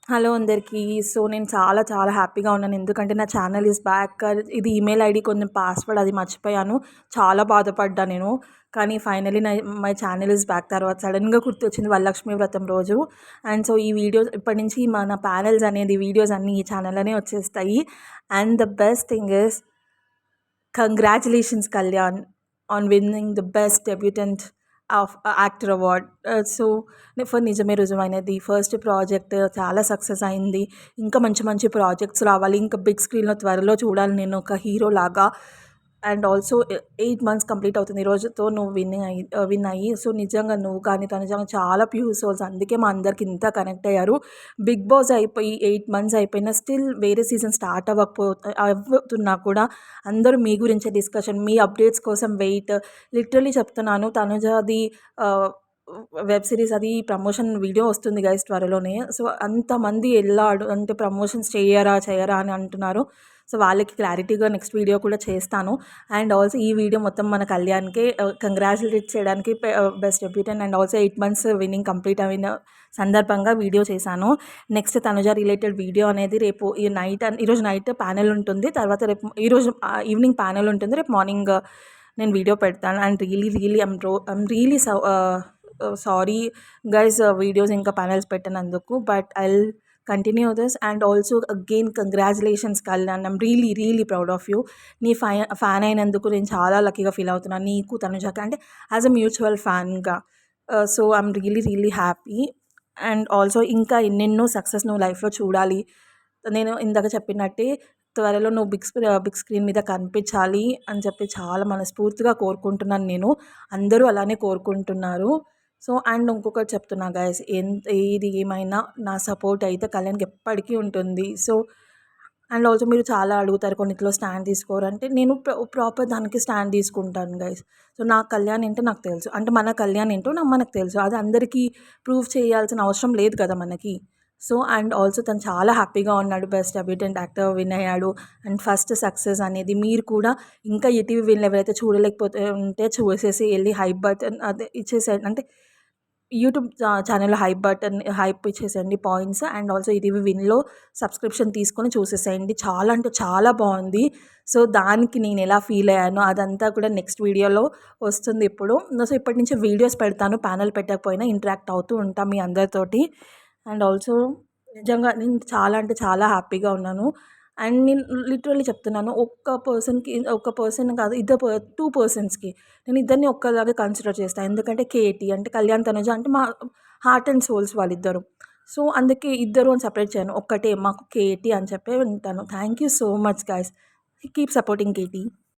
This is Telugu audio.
హలో అందరికీ. సో, నేను చాలా చాలా హ్యాపీగా ఉన్నాను. ఎందుకంటే నా ఛానల్ ఈస్ బ్యాక్. ఇది ఈమెయిల్ ఐడీ కొంచెం పాస్వర్డ్ అది మర్చిపోయాను. చాలా బాధపడ్డా నేను. కానీ finally my channel is back. తర్వాత సడన్‌గా గుర్తొచ్చింది వరలక్ష్మి వ్రతం రోజు. అండ్ సో, ఈ వీడియోస్ ఇప్పటి నుంచి మన ప్యానెల్స్ అనేది వీడియోస్ అన్నీ ఈ ఛానల్‌లోనే వచ్చేస్తాయి. And the best thing is congratulations Kalyan on winning the best debutant of actor award. So for నిజమే రుజువైనది. ఫస్ట్ ప్రాజెక్ట్ చాలా సక్సెస్ అయింది. ఇంకా మంచి మంచి ప్రాజెక్ట్స్ రావాలి. ఇంకా బిగ్ స్క్రీన్లో త్వరలో చూడాలి నేను ఒక హీరో లాగా. అండ్ ఆల్సో 8 మంత్స్ కంప్లీట్ అవుతుంది ఈ రోజుతో నువ్వు విన్ అయ్యి. సో నిజంగా నువ్వు కానీ తను నిజంగా చాలా ప్యూర్ సోల్స్. అందుకే మా అందరికి ఇంత కనెక్ట్ అయ్యారు. బిగ్ బాస్ అయిపోయి 8 మంత్స్ అయిపోయినా స్టిల్ వేరే సీజన్ స్టార్ట్ అవుతున్నా కూడా అందరూ మీ గురించే డిస్కషన్, మీ అప్డేట్స్ కోసం వెయిట్. లిటరలీ చెప్తున్నాను, తనుజాది వెబ్ సిరీస్ అది ప్రమోషన్ వీడియో వస్తుంది గైస్ త్వరలోనే. సో అంతమంది వెళ్ళాడు అంటే ప్రమోషన్స్ చేయరా అని అంటున్నారు. సో వాళ్ళకి క్లారిటీగా నెక్స్ట్ వీడియో కూడా చేస్తాను. అండ్ ఆల్సో ఈ వీడియో మొత్తం మన కళ్యాణ్కి కంగ్రాచులేట్ చేయడానికి best debutant and also 8 months winning complete అయిన సందర్భంగా వీడియో చేశాను. నెక్స్ట్ తనుజ రిలేటెడ్ వీడియో అనేది రేపు ఈరోజు నైట్ ప్యానెల్ ఉంటుంది. తర్వాత రేపు ఈరోజు ఈవినింగ్ ప్యానెల్ ఉంటుంది. రేపు మార్నింగ్ నేను వీడియో పెడతాను. And I'm really sorry guys, videos ఇంకా ప్యానెల్స్ పెట్టినందుకు. But I'll continue this. And also again congratulations Kalyan, I'm really proud of you. నీ ఫ్యాన్ అయినందుకు నేను చాలా లక్కీగా ఫీల్ అవుతున్నాను, నీకు తనుజాకి అంటే యాజ్ అ మ్యూచువల్ ఫ్యాన్గా. So I'm really happy. And also ఇంకా ఎన్నెన్నో సక్సెస్ నువ్వు లైఫ్లో చూడాలి. నేను ఇందాక చెప్పినట్టే త్వరలో నువ్వు బిగ్ స్క్రీన్ మీద కనిపించాలి అని చెప్పి చాలా మనస్ఫూర్తిగా కోరుకుంటున్నాను నేను. అందరూ అలానే కోరుకుంటున్నారు. సో అండ్ ఇంకొకటి చెప్తున్నా గైస్, ఏది ఏమైనా నా సపోర్ట్ అయితే కళ్యాణ్కి ఎప్పటికీ ఉంటుంది. సో అండ్ ఆల్సో మీరు చాలా అడుగుతారు కొన్నిట్లో స్టాండ్ తీసుకోరు అంటే, నేను ప్రాపర్ దానికి స్టాండ్ తీసుకుంటాను గైస్. సో నా కళ్యాణ్ ఏంటో నాకు తెలుసు, అంటే మన కళ్యాణ్ ఏంటో మనకు తెలుసు. అది అందరికీ ప్రూవ్ చేయాల్సిన అవసరం లేదు కదా మనకి. సో అండ్ ఆల్సో తను చాలా హ్యాపీగా ఉన్నాడు. బెస్ట్ డెబ్యూటెంట్ యాక్టర్ విన్ అయ్యాడు. అండ్ ఫస్ట్ సక్సెస్ అనేది మీరు కూడా ఇంకా ఈటీవీ విన్ ఎవరైతే చూడలేకపోతే ఉంటే చూసేసి వెళ్ళి హైప్ బటన్ అదే ఇచ్చేసేయండి. అంటే యూట్యూబ్ ఛానల్లో హైప్ ఇచ్చేసేయండి పాయింట్స్. అండ్ ఆల్సో ఈటీవీ విన్లో సబ్స్క్రిప్షన్ తీసుకొని చూసేసేయండి. చాలా అంటే చాలా బాగుంది. సో దానికి నేను ఎలా ఫీల్ అయ్యానో అదంతా కూడా నెక్స్ట్ వీడియోలో వస్తుంది ఇప్పుడు. సో ఇప్పటి నుంచి వీడియోస్ పెడతాను, ప్యానల్ పెట్టకపోయినా ఇంటరాక్ట్ అవుతూ ఉంటాను మీ అందరితోటి. అండ్ ఆల్సో నిజంగా నేను చాలా అంటే చాలా హ్యాపీగా ఉన్నాను. అండ్ నేను లిటరల్లీ చెప్తున్నాను, ఒక పర్సన్ కాదు, 2 పర్సన్స్కి నేను ఇద్దరిని ఒక్కలాగే కన్సిడర్ చేస్తాను. ఎందుకంటే కేటీ అంటే కళ్యాణ్ తనుజ అంటే మా హార్ట్ అండ్ సోల్స్ వాళ్ళిద్దరు. సో అందుకే ఇద్దరు అని సపరేట్ చేయను, ఒక్కటే మాకు కేటీ అని చెప్పి ఉంటాను. Thank you so much guys, keep supporting KT.